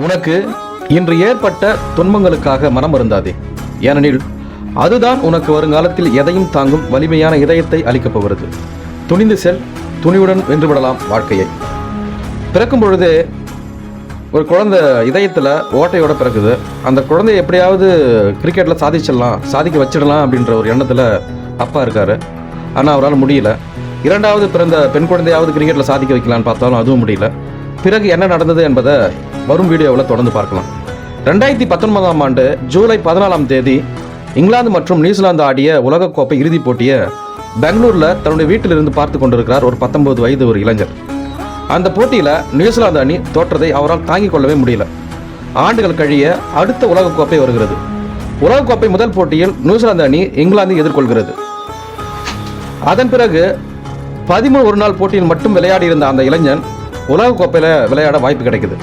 உனக்கு இன்று ஏற்பட்ட துன்பங்களுக்காக மனம் வருந்தாதே. ஏனெனில் அதுதான் உனக்கு வருங்காலத்தில் எதையும் தாங்கும் வலிமையான இதயத்தை அளிக்கப் போகிறது. துணிந்து செல், துணிவுடன் வென்றுவிடலாம் வாழ்க்கையை. பிறக்கும் பொழுதே ஒரு குழந்தை இதயத்தில் ஓட்டையோட பிறக்குது. அந்த குழந்தைய எப்படியாவது கிரிக்கெட்டில் சாதிக்க வச்சிடலாம் அப்படின்ற ஒரு எண்ணத்தில் அப்பா இருக்கார். ஆனால் அவரால் முடியல. இரண்டாவது பிறந்த பெண் குழந்தையாவது கிரிக்கெட்டில் சாதிக்க வைக்கலான்னு பார்த்தாலும் அதுவும் முடியல. பிறகு என்ன நடந்தது என்பதை வரும் வீடியோவில் தொடர்ந்து பார்க்கலாம். 2019ஆம் ஆண்டு ஜூலை 14ஆம் தேதி இங்கிலாந்து மற்றும் நியூசிலாந்து ஆடிய உலகக்கோப்பை இறுதிப் போட்டியை பெங்களூரில் தன்னுடைய வீட்டிலிருந்து பார்த்து கொண்டிருக்கிறார் ஒரு 19 வயது ஒரு இளைஞர். அந்த போட்டியில் நியூசிலாந்து அணி தோற்றதை அவரால் தாங்கிக் கொள்ளவே முடியல. ஆண்டுகள் கழிய அடுத்த உலகக்கோப்பை வருகிறது. உலகக்கோப்பை முதல் போட்டியில் நியூசிலாந்து அணி இங்கிலாந்தை எதிர்கொள்கிறது. அதன் பிறகு 13 ஒரு நாள் போட்டியில் மட்டும் விளையாடி இருந்த அந்த இளைஞன் உலகக்கோப்பையில் விளையாட வாய்ப்பு கிடைக்குது.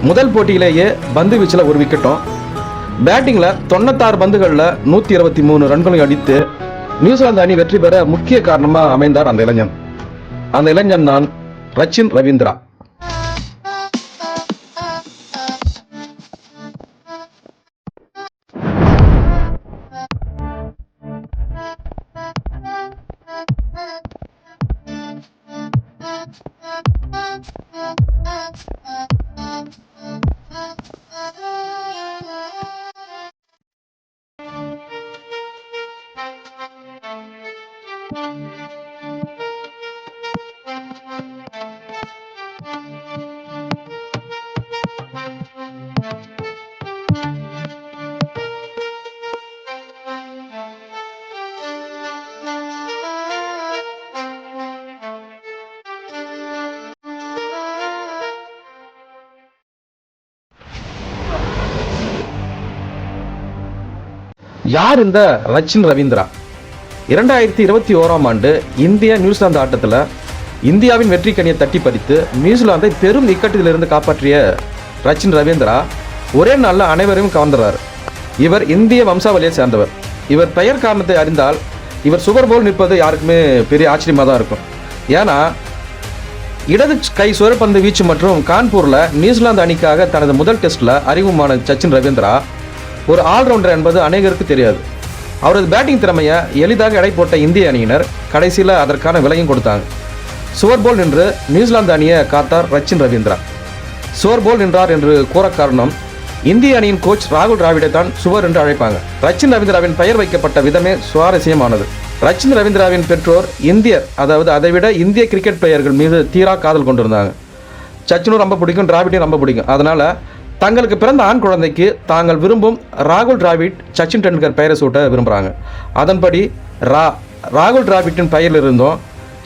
முதல் போட்டியிலேயே பந்து வீச்சில் ஒரு விக்கெட்டும், பேட்டிங்கில் 96 பந்துகளில் 123 ரன்களையும் அடித்து நியூசிலாந்து அணி வெற்றி பெற முக்கிய காரணமாக அமைந்தார் அந்த இளைஞன். அந்த இளைஞன் தான் ரச்சின் ரவீந்திரா. யார் இந்த ரச்சின் ரவீந்திரா? 2021ஆம் ஆண்டு இந்திய நியூசிலாந்து ஆட்டத்தில் இந்தியாவின் வெற்றி கனியை தட்டி பறித்து நியூசிலாந்தை பெரும் இக்கட்டிலிருந்து காப்பாற்றிய ரச்சின் ரவீந்திரா ஒரே நாளில் அனைவரையும் கவர்ந்தார். இவர் இந்திய வம்சாவளியை சேர்ந்தவர். இவர் பெயர் காரணத்தை அறிந்தால் இவர் சுவர் போல் நிற்பது யாருக்குமே பெரிய ஆச்சரியமாக தான் இருக்கும். ஏன்னா இடது கை சுழற்பந்து வீச்சு மற்றும் கான்பூரில் நியூசிலாந்து அணிக்காக தனது முதல் டெஸ்ட்டில் அறிமுகமான ரச்சின் ரவீந்திரா ஒரு ஆல்ரவுண்டர் என்பது அநேகருக்கு தெரியாது. அவரது பேட்டிங் திறமையை எளிதாக எடை போட்ட இந்திய அணியினர் கடைசியில் அதற்கான விலையும் கொடுத்தாங்க. சுவர் போல் நின்று நியூசிலாந்து அணியை காத்தார் ரச்சின் ரவீந்திரா. சுவர் போல் நின்றார் என்று கூற காரணம் இந்திய அணியின் கோச் ராகுல் டிராவிடை தான் சுவர் என்று அழைப்பாங்க. ரச்சின் ரவீந்திராவின் பெயர் வைக்கப்பட்ட விதமே சுவாரஸ்யமானது. ரச்சின் ரவீந்திராவின் பெற்றோர் இந்தியர், அதாவது அதைவிட இந்திய கிரிக்கெட் பிளேயர்கள் மீது தீரா காதல் கொண்டிருந்தாங்க. சச்சினும் ரொம்ப பிடிக்கும், டிராவிடையும் ரொம்ப பிடிக்கும். அதனால் தங்களுக்கு பிறந்த ஆண் குழந்தைக்கு தாங்கள் விரும்பும் ராகுல் டிராவிட் சச்சின் டெண்டுல்கர் பெயரை சூட்ட விரும்புகிறாங்க. அதன்படி ராகுல் டிராவிட்டின் பெயரிலிருந்தும்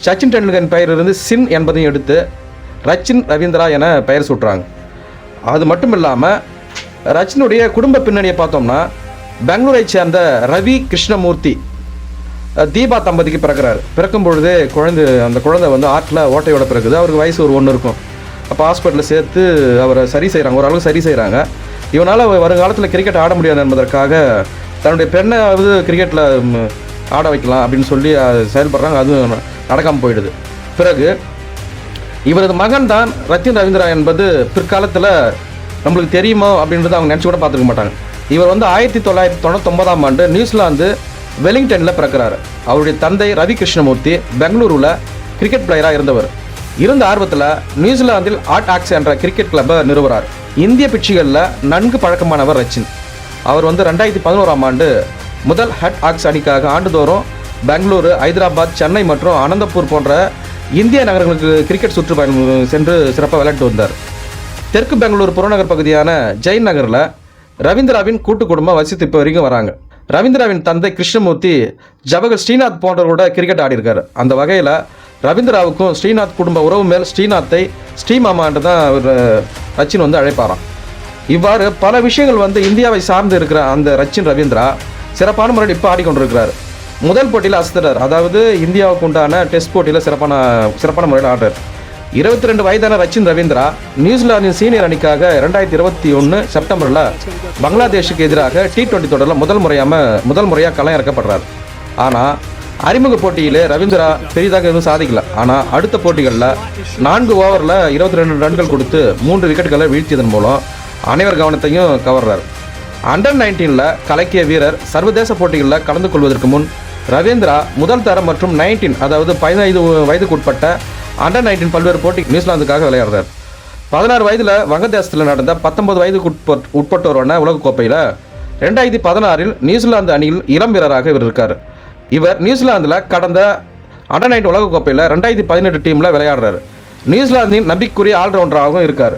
சச்சின் டெண்டுல்கரின் பெயரிலிருந்து சின் என்பதையும் எடுத்து ரச்சின் ரவீந்திரா என பெயர் சூட்டுறாங்க. அது மட்டும் இல்லாமல் ரச்சினுடைய குடும்ப பின்னணியை பார்த்தோம்னா பெங்களூரை சேர்ந்த ரவி கிருஷ்ணமூர்த்தி தீபா தம்பதிக்கு பிறக்கிறார். பிறக்கும் பொழுதே அந்த குழந்தை ஆற்றில் ஓட்டையோட பிறகுது. அவருக்கு வயசு ஒரு 1 இருக்கும். அப்போ ஹாஸ்பிட்டலில் சேர்த்து அவரை சரி செய்கிறாங்க, ஓரளவுக்கு சரி செய்கிறாங்க. இவனால் வருங்காலத்தில் கிரிக்கெட் ஆட முடியாது என்பதற்காக தன்னுடைய பெண்ணாவது கிரிக்கெட்டில் ஆட வைக்கலாம் அப்படின்னு சொல்லி செயல்படுறாங்க. அதுவும் நடக்காமல் போயிடுது. பிறகு இவரது மகன் தான் ரச்சின் ரவீந்திரா என்பது பிற்காலத்தில் நம்மளுக்கு தெரியுமோ அப்படின்றத அவங்க நினச்சி கூட பார்த்துருக்க மாட்டாங்க. இவர் 1999ஆம் ஆண்டு நியூசிலாந்து வெலிங்டனில் பிறக்கிறார். அவருடைய தந்தை ரவி கிருஷ்ணமூர்த்தி பெங்களூருவில் கிரிக்கெட் பிளேயராக இருந்தவர். இருந்த ஆர்வத்தில் நியூசிலாந்தில் ஆட் ஆக்ஸ் என்ற கிரிக்கெட் கிளப்பை நிறுவுகிறார். இந்திய பிட்சுகளில் நன்கு பழக்கமானவர் ரச்சின். அவர் 2011ஆம் ஆண்டு முதல் ஹட் ஆக்ஸ் அணிக்காக ஆண்டுதோறும் பெங்களூரு, ஹைதராபாத், சென்னை மற்றும் அனந்தபூர் போன்ற இந்திய நகரங்களுக்கு கிரிக்கெட் சுற்றுப்பயணம் சென்று சிறப்பாக விளையாட்டு வந்தார். தெற்கு பெங்களூர் புறநகர் பகுதியான ஜெயின் நகரில் ரவீந்திராவின் கூட்டு குடும்பம் வசித்து இப்போ வரைக்கும் வராங்க. ரவீந்திராவின் தந்தை கிருஷ்ணமூர்த்தி ஜவஹர் ஸ்ரீநாத் போன்றவரோட கிரிக்கெட் ஆடியிருக்காரு. அந்த வகையில் ரவீந்திராவுக்கும் ஸ்ரீநாத் குடும்ப உறவு மேல் ஸ்ரீநாத்தை ஸ்ரீமாமா என்று தான் ரச்சின் அழைப்பாராம். இவ்வாறு பல விஷயங்கள் இந்தியாவை சார்ந்து இருக்கிற அந்த ரச்சின் ரவீந்திரா சிறப்பான முறையில் இப்போ ஆடிக்கொண்டிருக்கிறார். முதல் போட்டியில் அஸ்தரர், அதாவது இந்தியாவுக்கு உண்டான டெஸ்ட் போட்டியில் சிறப்பான முறையில் ஆடுறார். 22 வயதான ரச்சின் ரவீந்திரா நியூசிலாந்தின் சீனியர் அணிக்காக 2021 செப்டம்பரில் பங்களாதேஷுக்கு எதிராக T20 தொடரில் முதல் முறையாக களம் இறக்கப்படுறார். ஆனால் அறிமுக போட்டியிலே ரவீந்திரா பெரிதாக எதுவும் சாதிக்கல. ஆனால் அடுத்த போட்டிகளில் 4 ஓவரில் 22 ரன்கள் கொடுத்து 3 விக்கெட்டுகளை வீழ்த்தியதன் மூலம் அனைவர் கவனத்தையும் கவர்றார். அண்டர் 19 கலக்கிய வீரர் சர்வதேச போட்டிகளில் கலந்து கொள்வதற்கு முன் ரவீந்திரா முதல் தரம் மற்றும் 19 அதாவது 15 வயதுக்குட்பட்ட அண்டர் 19 பல்வேறு போட்டி நியூசிலாந்துக்காக விளையாடுறார். 16 வயதில் வங்கதேசத்தில் நடந்த 19 வயதுக்கு உட்பட்டோரான உலகக்கோப்பையில் 2016 நியூசிலாந்து அணியில் இளம் வீரராக இவர் இருக்கார். இவர் நியூசிலாந்தில் கடந்த அண்டர் 19 உலகக்கோப்பையில் 2018 டீமில் விளையாடுறாரு. நியூசிலாந்தின் நம்பிக்கைக்குரிய ஆல்ரவுண்டராகவும் இருக்கார்.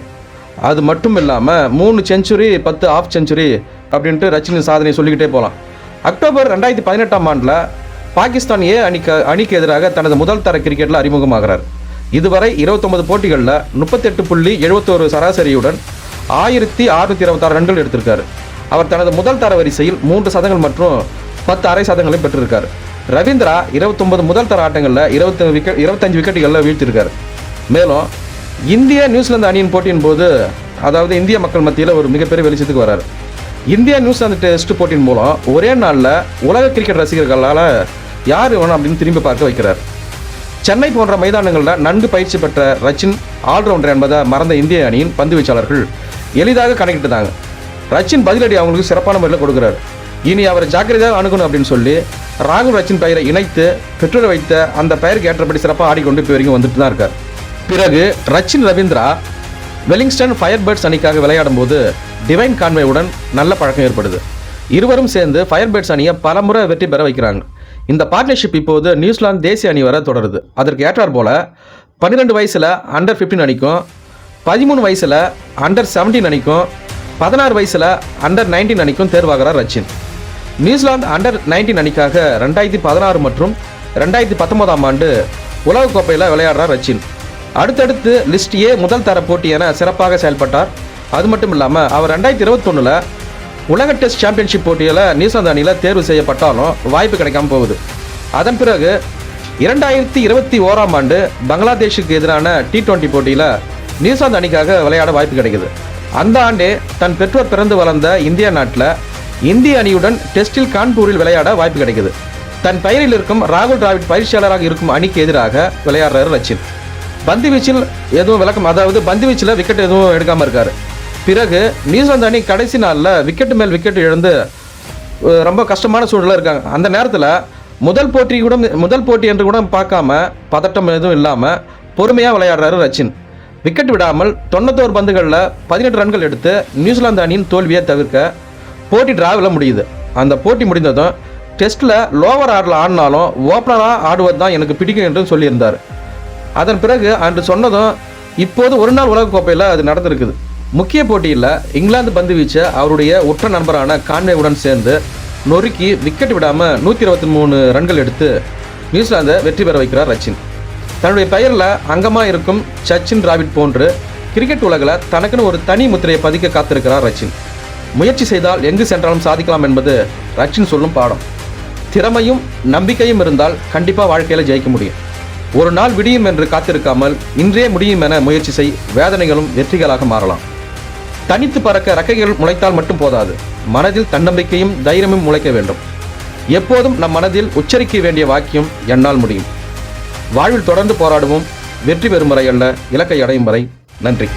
அது மட்டும் இல்லாமல் 3 செஞ்சுரி 10 ஆஃப் செஞ்சுரி அப்படின்ட்டு ரச்சினின் சாதனை சொல்லிக்கிட்டே போகலாம். அக்டோபர் 2018 ஆண்டில் பாகிஸ்தான் அணிக்கு எதிராக தனது முதல் தர கிரிக்கெட்டில் அறிமுகமாகிறார். இதுவரை 29 போட்டிகளில் 38.71 சராசரியுடன் 1626 ரன்கள் எடுத்திருக்காரு. அவர் தனது முதல் தர வரிசையில் 3 சதங்கள் மற்றும் 10 அரை சதங்களையும் பெற்றிருக்கார். ரவீந்திரா 29 முதல் தர ஆட்டங்களில் 25 விக்கெட்டுகளில் வீழ்த்திருக்கார். மேலும் இந்திய நியூசிலாந்து அணியின் போட்டியின் போது அதாவது இந்திய மக்கள் மத்தியில் ஒரு மிகப்பெரிய வெளிச்சத்துக்கு வரார். இந்தியா நியூசிலாந்து டெஸ்ட் போட்டியின் மூலம் ஒரே நாளில் உலக கிரிக்கெட் ரசிகர்களால் யார் வேணும் அப்படின்னு திரும்பி பார்க்க வைக்கிறார். சென்னை போன்ற மைதானங்களில் நன்கு பயிற்சி பெற்ற ரச்சின் ஆல்ரவுண்டர் என்பதை மறந்த இந்திய அணியின் பந்து வீச்சாளர்கள் எளிதாக கணக்கிட்டுதாங்க. ரச்சின் பதிலடி அவங்களுக்கு சிறப்பான முறையில் கொடுக்குறாரு. இனி அவர் ஜாக்கிரதையாக அணுகணும் அப்படின்னு சொல்லி ராகுல் ரச்சின் பெயரை இணைத்து பெற்றோர் வைத்த அந்த பெயருக்கு ஏற்றபடி சிறப்பாக ஆடிக்கொண்டு இப்போ வரைக்கும் வந்துட்டு தான் இருக்கார். பிறகு ரச்சின் ரவீந்திரா வெலிங்ஸ்டன் ஃபயர்பேர்ட்ஸ் அணிக்காக விளையாடும் போது டிவைன் கான்வேவுடன் நல்ல பழக்கம் ஏற்படுது. இருவரும் சேர்ந்து ஃபயர்பேர்ட்ஸ் அணியை பலமுறை வெற்றி பெற வைக்கிறாங்க. இந்த பார்ட்னர்ஷிப் இப்போது நியூசிலாந்து தேசிய அணி வரை தொடருது. அதற்கு ஏற்றார் போல 12 வயசில் அண்டர் 15 அணிக்கும், 13 வயசில் அண்டர் 17 அணிக்கும், 16 வயசில் அண்டர் 19 அணிக்கும் தேர்வாகிறார் ரச்சின். நியூசிலாந்து அண்டர் 19 அணிக்காக 2016 மற்றும் 2019 ஆண்டு உலகக்கோப்பையில் விளையாடுறார் ரச்சின். அடுத்தடுத்து லிஸ்ட் ஏ முதல் தர போட்டி என சிறப்பாக செயல்பட்டார். அது மட்டும் இல்லாமல் அவர் 2021 உலக டெஸ்ட் சாம்பியன்ஷிப் போட்டியில் நியூசிலாந்து அணியில் தேர்வு செய்யப்பட்டாலும் வாய்ப்பு கிடைக்காம போகுது. அதன் பிறகு 2021 ஆண்டு பங்களாதேஷுக்கு எதிரான T20 போட்டியில் நியூசிலாந்து அணிக்காக விளையாட வாய்ப்பு கிடைக்குது. அந்த ஆண்டே தன் பெற்றோர் பிறந்து வளர்ந்த இந்தியா நாட்டில் இந்திய அணியுடன் டெஸ்டில் கான்பூரில் விளையாட வாய்ப்பு கிடைக்குது. தன் பெயரில் இருக்கும் ராகுல் டிராவிட் பயிற்சியாளராக இருக்கும் அணிக்கு எதிராக விளையாடுறாரு ரச்சின். பந்து வீச்சில் விக்கெட் எதுவும் எடுக்காமல் இருக்கார். பிறகு நியூசிலாந்து அணி கடைசி நாளில் விக்கெட்டு மேல் விக்கெட் இழந்து ரொம்ப கஷ்டமான சூழலில் இருக்காங்க. அந்த நேரத்தில் முதல் போட்டி என்று கூட பார்க்காம பதட்டம் எதுவும் இல்லாமல் பொறுமையாக விளையாடுறாரு ரச்சின். விக்கெட் விடாமல் 91 பந்துகளில் 18 ரன்கள் எடுத்து நியூசிலாந்து அணியின் தோல்வியை தவிர்க்க போட்டி டிராவில் முடியுது. அந்த போட்டி முடிந்ததும் டெஸ்ட்டில் லோவர் ஆர்டரில் ஆடினாலும் ஓப்பனராக ஆடுவது தான் எனக்கு பிடிக்கும் என்று சொல்லியிருந்தார். அதன் பிறகு அன்று சொன்னதும் இப்போது ஒரு நாள் உலகக்கோப்பையில் அது நடந்திருக்குது. முக்கிய போட்டியில் இங்கிலாந்து பந்து வீச்ச அவருடைய உற்ற நண்பரான கான்வேவுடன் சேர்ந்து நொறுக்கி விக்கெட் விடாமல் 123 ரன்கள் எடுத்து நியூசிலாந்தை வெற்றி பெற வைக்கிறார் ரச்சின். தன்னுடைய பெயரில் அங்கமாக இருக்கும் சச்சின் டிராவிட் போன்று கிரிக்கெட் உலகில் தனக்குன்னு ஒரு தனி முத்திரையை பதிக்க காத்திருக்கிறார் ரச்சின். முயற்சி செய்தால் எங்கு சென்றாலும் சாதிக்கலாம் என்பது ரச்சின் சொல்லும் பாடம். திறமையும் நம்பிக்கையும் இருந்தால் கண்டிப்பாக வாழ்க்கையில் ஜெயிக்க முடியும். ஒரு நாள் விடியும் என்று காத்திருக்காமல் இன்றே முடியும் என முயற்சி செய், வேதனைகளும் வெற்றிகளாக மாறலாம். தனித்து பறக்க ரெக்கைகள் முளைத்தால் மட்டும் போதாது, மனதில் தன்னம்பிக்கையும் தைரியமும் முளைக்க வேண்டும். எப்போதும் நம் மனதில் உச்சரிக்க வேண்டிய வாக்கியம் என்னால் முடியும். வாழ்வில் தொடர்ந்து போராடுவோம். வெற்றி பெறும் வரை அல்ல, இலக்கை அடையும் வரை. நன்றி.